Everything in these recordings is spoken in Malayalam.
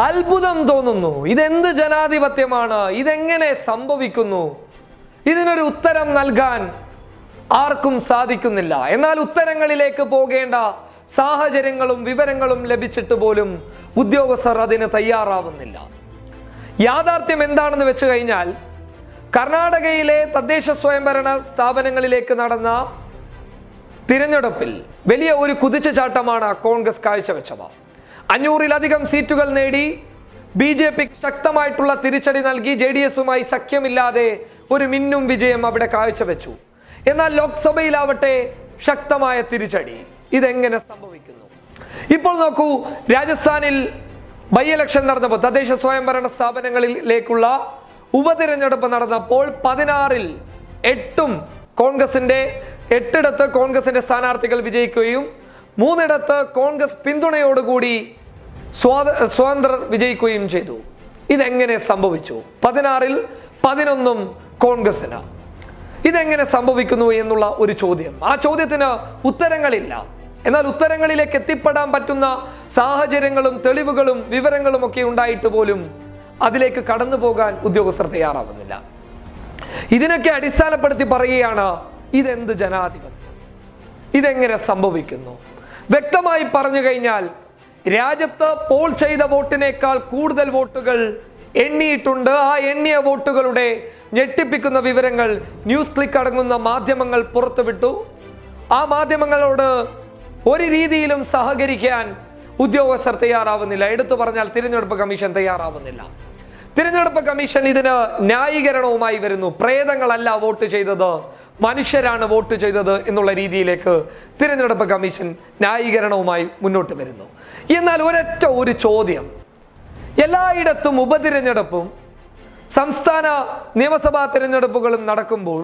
അത്ഭുതം തോന്നുന്നു. ഇതെന്ത് ജനാധിപത്യമാണ്? ഇതെങ്ങനെ സംഭവിക്കുന്നു? ഇതിനൊരു ഉത്തരം നൽകാൻ ആർക്കും സാധിക്കുന്നില്ല. എന്നാൽ ഉത്തരങ്ങളിലേക്ക് പോകേണ്ട സാഹചര്യങ്ങളും വിവരങ്ങളും ലഭിച്ചിട്ട് പോലും ഉദ്യോഗസ്ഥർ അതിന് തയ്യാറാവുന്നില്ല. യാഥാർത്ഥ്യം എന്താണെന്ന് വെച്ച് കഴിഞ്ഞാൽ, കർണാടകയിലെ തദ്ദേശ സ്വയംഭരണ സ്ഥാപനങ്ങളിലേക്ക് നടന്ന തിരഞ്ഞെടുപ്പിൽ വലിയ ഒരു കുതിച്ചുചാട്ടമാണ് കോൺഗ്രസ് കാഴ്ചവെച്ചത്. 500-ലധികം സീറ്റുകൾ നേടി BJP ശക്തമായിട്ടുള്ള തിരിച്ചടി നൽകി JDS-ഉമായി സഖ്യമില്ലാതെ ഒരു മിന്നും വിജയം അവിടെ കാഴ്ചവെച്ചു. എന്നാൽ ലോക്സഭയിലാവട്ടെ ശക്തമായ തിരിച്ചടി. ഇതെങ്ങനെ സംഭവിക്കുന്നു? ഇപ്പോൾ നോക്കൂ, രാജസ്ഥാനിൽ ബൈ ഇലക്ഷൻ നടന്നപ്പോൾ, തദ്ദേശ സ്വയംഭരണ സ്ഥാപനങ്ങളിലേക്കുള്ള ഉപതിരഞ്ഞെടുപ്പ് നടന്നപ്പോൾ 16-ൽ 8 കോൺഗ്രസിന്റെ സ്ഥാനാർത്ഥികൾ വിജയിക്കുകയും 3 കോൺഗ്രസ് പിന്തുണയോടുകൂടി സ്വതന്ത്രർ വിജയിക്കുകയും ചെയ്തു. ഇതെങ്ങനെ സംഭവിച്ചു? 16-ൽ 11 കോൺഗ്രസിന്. ഇതെങ്ങനെ സംഭവിക്കുന്നു എന്നുള്ള ഒരു ചോദ്യം. ആ ചോദ്യത്തിന് ഉത്തരങ്ങളില്ല. എന്നാൽ ഉത്തരങ്ങളിലേക്ക് എത്തിപ്പെടാൻ പറ്റുന്ന സാഹചര്യങ്ങളും തെളിവുകളും വിവരങ്ങളും ഒക്കെ ഉണ്ടായിട്ട് പോലും അതിലേക്ക് കടന്നു പോകാൻ ഉദ്യോഗസ്ഥർ തയ്യാറാവുന്നില്ല. ഇതിനൊക്കെ അടിസ്ഥാനപ്പെടുത്തി പറയുകയാണ്, ഇതെന്ത് ജനാധിപത്യം? ഇതെങ്ങനെ സംഭവിക്കുന്നു? വ്യക്തമായി പറഞ്ഞു കഴിഞ്ഞാൽ, രാജ്യത്ത് പോൾ ചെയ്ത വോട്ടിനേക്കാൾ കൂടുതൽ വോട്ടുകൾ എണ്ണിയിട്ടുണ്ട്. ആ എണ്ണിയ വോട്ടുകളുടെ ഞെട്ടിപ്പിക്കുന്ന വിവരങ്ങൾ ന്യൂസ് ക്ലിക്ക് അടങ്ങുന്ന മാധ്യമങ്ങൾ പുറത്തുവിട്ടു. ആ മാധ്യമങ്ങളോട് ഒരു രീതിയിലും സഹകരിക്കാൻ ഉദ്യോഗസ്ഥർ തയ്യാറാവുന്നില്ല. എടുത്തു പറഞ്ഞാൽ തിരഞ്ഞെടുപ്പ് കമ്മീഷൻ തയ്യാറാവുന്നില്ല. തിരഞ്ഞെടുപ്പ് കമ്മീഷൻ ഇതിന് ന്യായീകരണവുമായി വരുന്നു. പ്രേതങ്ങളല്ല വോട്ട് ചെയ്തത്, മനുഷ്യരാണ് വോട്ട് ചെയ്തത് എന്നുള്ള രീതിയിലേക്ക് തിരഞ്ഞെടുപ്പ് കമ്മീഷൻ ന്യായീകരണവുമായി മുന്നോട്ട് വരുന്നു. എന്നാൽ ഒരു ചോദ്യം, എല്ലായിടത്തും ഉപതിരഞ്ഞെടുപ്പും സംസ്ഥാന നിയമസഭാ തിരഞ്ഞെടുപ്പുകളും നടക്കുമ്പോൾ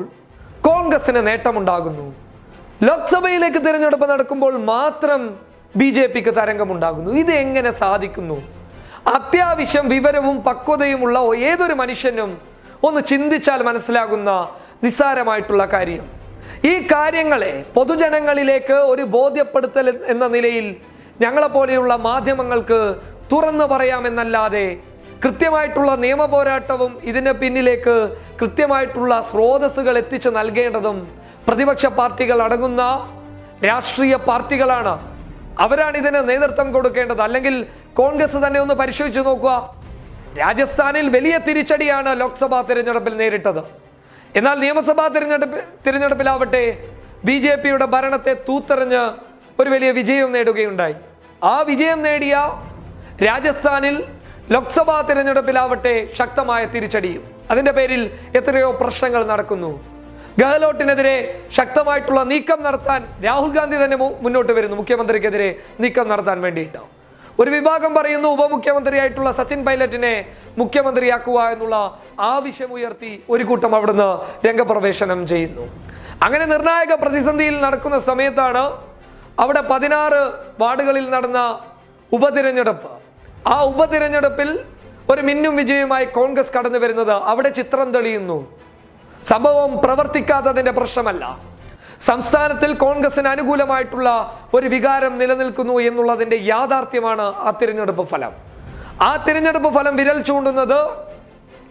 കോൺഗ്രസിന് നേട്ടമുണ്ടാകുന്നു. ലോക്സഭയിലേക്ക് തിരഞ്ഞെടുപ്പ് നടക്കുമ്പോൾ മാത്രം BJPക്ക് തരംഗമുണ്ടാകുന്നു. ഇത് എങ്ങനെ സാധിക്കുന്നു? അത്യാവശ്യം വിവരവും പക്വതയുമുള്ള ഏതൊരു മനുഷ്യനും ഒന്ന് ചിന്തിച്ചാൽ മനസ്സിലാകുന്ന നിസ്സാരമായിട്ടുള്ള കാര്യം. ഈ കാര്യങ്ങളെ പൊതുജനങ്ങളിലേക്ക് ഒരു ബോധ്യപ്പെടുത്തൽ എന്ന നിലയിൽ ഞങ്ങളെപ്പോലെയുള്ള മാധ്യമങ്ങൾക്ക് തുറന്നു പറയാമെന്നല്ലാതെ കൃത്യമായിട്ടുള്ള നിയമ പോരാട്ടവും ഇതിന് പിന്നിലേക്ക് കൃത്യമായിട്ടുള്ള സ്രോതസ്സുകൾ എത്തിച്ചു നൽകേണ്ടതും പ്രതിപക്ഷ പാർട്ടികൾ അടങ്ങുന്ന രാഷ്ട്രീയ പാർട്ടികളാണ്. അവരാണ് ഇതിന് നേതൃത്വം കൊടുക്കേണ്ടത്. അല്ലെങ്കിൽ കോൺഗ്രസ് തന്നെ ഒന്ന് പരിശോധിച്ചു നോക്കുക. രാജസ്ഥാനിൽ വലിയ തിരിച്ചടിയാണ് ലോക്സഭാ തിരഞ്ഞെടുപ്പിൽ നേരിട്ടത്. എന്നാൽ നിയമസഭാ തിരഞ്ഞെടുപ്പിലാവട്ടെ BJPയുടെ ഭരണത്തെ തൂത്തെറിഞ്ഞ് ഒരു വലിയ വിജയം നേടുകയുണ്ടായി. ആ വിജയം നേടിയ രാജസ്ഥാനിൽ ലോക്സഭാ തിരഞ്ഞെടുപ്പിലാവട്ടെ ശക്തമായ തിരിച്ചടിയും. അതിന്റെ പേരിൽ എത്രയോ പ്രശ്നങ്ങൾ നടക്കുന്നു. ഗെഹ്ലോട്ടിനെതിരെ ശക്തമായിട്ടുള്ള നീക്കം നടത്താൻ രാഹുൽ ഗാന്ധി തന്നെ മുന്നോട്ട് വരുന്നു. മുഖ്യമന്ത്രിക്കെതിരെ നീക്കം നടത്താൻ വേണ്ടിയിട്ട് ഒരു വിഭാഗം പറയുന്നു, ഉപമുഖ്യമന്ത്രിയായിട്ടുള്ള സച്ചിൻ പൈലറ്റിനെ മുഖ്യമന്ത്രിയാക്കുക എന്നുള്ള ആവശ്യമുയർത്തി ഒരു കൂട്ടം അവിടുന്ന് രംഗപ്രവേശനം ചെയ്യുന്നു. അങ്ങനെ നിർണായക പ്രതിസന്ധിയിൽ നടക്കുന്ന സമയത്താണ് അവിടെ 16 വാർഡുകളിൽ നടന്ന ഉപതിരഞ്ഞെടുപ്പ്. ആ ഉപതിരഞ്ഞെടുപ്പിൽ ഒരു മിന്നും വിജയവുമായി കോൺഗ്രസ് കടന്നു വരുന്നത്. അവിടെ ചിത്രം തെളിയുന്നു. സംഭവം പ്രവർത്തിക്കാത്തതിന്റെ പ്രശ്നമല്ല, സംസ്ഥാനത്തിൽ കോൺഗ്രസിന് അനുകൂലമായിട്ടുള്ള ഒരു വികാരം നിലനിൽക്കുന്നു എന്നുള്ളതിന്റെ യാഥാർത്ഥ്യമാണ് ആ തിരഞ്ഞെടുപ്പ് ഫലം. ആ തിരഞ്ഞെടുപ്പ് ഫലം വിരൽ ചൂണ്ടുന്നത്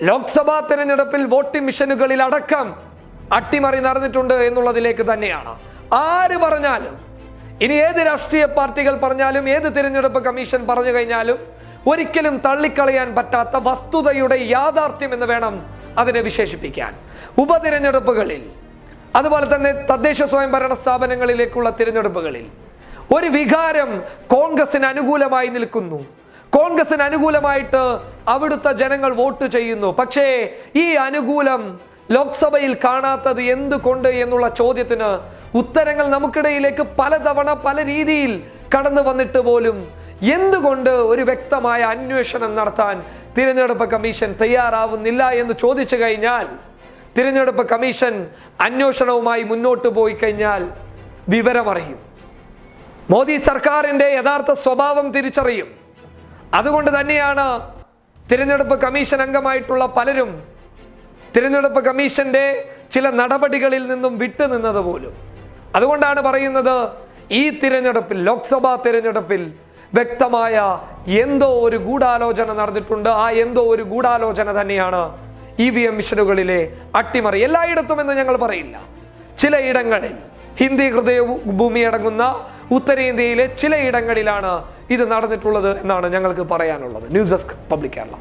ലോക്സഭാ തിരഞ്ഞെടുപ്പിൽ വോട്ടിംഗ് മെഷീനുകളിൽ അടക്കം അട്ടിമറി നടന്നിട്ടുണ്ട് എന്നുള്ളതിലേക്ക് തന്നെയാണ്. ആര് പറഞ്ഞാലും, ഇനി ഏത് രാഷ്ട്രീയ പാർട്ടികൾ പറഞ്ഞാലും, ഏത് തിരഞ്ഞെടുപ്പ് കമ്മീഷൻ പറഞ്ഞു കഴിഞ്ഞാലും ഒരിക്കലും തള്ളിക്കളയാൻ പറ്റാത്ത വസ്തുതയുടെ യാഥാർത്ഥ്യം എന്ന് വേണം അതിനെ വിശേഷിപ്പിക്കാൻ. ഉപതിരഞ്ഞെടുപ്പുകളിൽ, അതുപോലെ തന്നെ തദ്ദേശ സ്വയംഭരണ സ്ഥാപനങ്ങളിലേക്കുള്ള തിരഞ്ഞെടുപ്പുകളിൽ ഒരു വികാരം കോൺഗ്രസിന് അനുകൂലമായി നിൽക്കുന്നു. കോൺഗ്രസിന് അനുകൂലമായിട്ട് അവിടുത്തെ ജനങ്ങൾ വോട്ട് ചെയ്യുന്നു. പക്ഷേ ഈ അനുകൂലം ലോക്സഭയിൽ കാണാത്തത് എന്തുകൊണ്ട് എന്നുള്ള ചോദ്യത്തിന് ഉത്തരങ്ങൾ നമുക്കിടയിലേക്ക് പലതവണ പല രീതിയിൽ കടന്നു വന്നിട്ട് പോലും എന്തുകൊണ്ട് ഒരു വ്യക്തമായ അന്വേഷണം നടത്താൻ തിരഞ്ഞെടുപ്പ് കമ്മീഷൻ തയ്യാറാവുന്നില്ല എന്ന് ചോദിച്ചു കഴിഞ്ഞാൽ, തിരഞ്ഞെടുപ്പ് കമ്മീഷൻ അന്വേഷണവുമായി മുന്നോട്ട് പോയി കഴിഞ്ഞാൽ വിവരമറിയും. മോദി സർക്കാരിന്റെ യഥാർത്ഥ സ്വഭാവം തിരിച്ചറിയും. അതുകൊണ്ട് തന്നെയാണ് തിരഞ്ഞെടുപ്പ് കമ്മീഷൻ അംഗമായിട്ടുള്ള പലരും തിരഞ്ഞെടുപ്പ് കമ്മീഷന്റെ ചില നടപടികളിൽ നിന്നും വിട്ടുനിന്നത് പോലും. അതുകൊണ്ടാണ് പറയുന്നത്, ഈ തിരഞ്ഞെടുപ്പിൽ, ലോക്സഭാ തിരഞ്ഞെടുപ്പിൽ വ്യക്തമായ എന്തോ ഒരു ഗൂഢാലോചന നടന്നിട്ടുണ്ട്. ആ എന്തോ ഒരു ഗൂഢാലോചന തന്നെയാണ് EVM മിഷനുകളിലെ അട്ടിമറി. എല്ലായിടത്തും എന്ന് ഞങ്ങൾ പറയില്ല, ചിലയിടങ്ങളിൽ ഹിന്ദി ഹൃദയ ഭൂമി അടങ്ങുന്ന ഉത്തരേന്ത്യയിലെ ചിലയിടങ്ങളിലാണ് ഇത് നടന്നിട്ടുള്ളത് എന്നാണ് ഞങ്ങൾക്ക് പറയാനുള്ളത്. News desk public Kerala.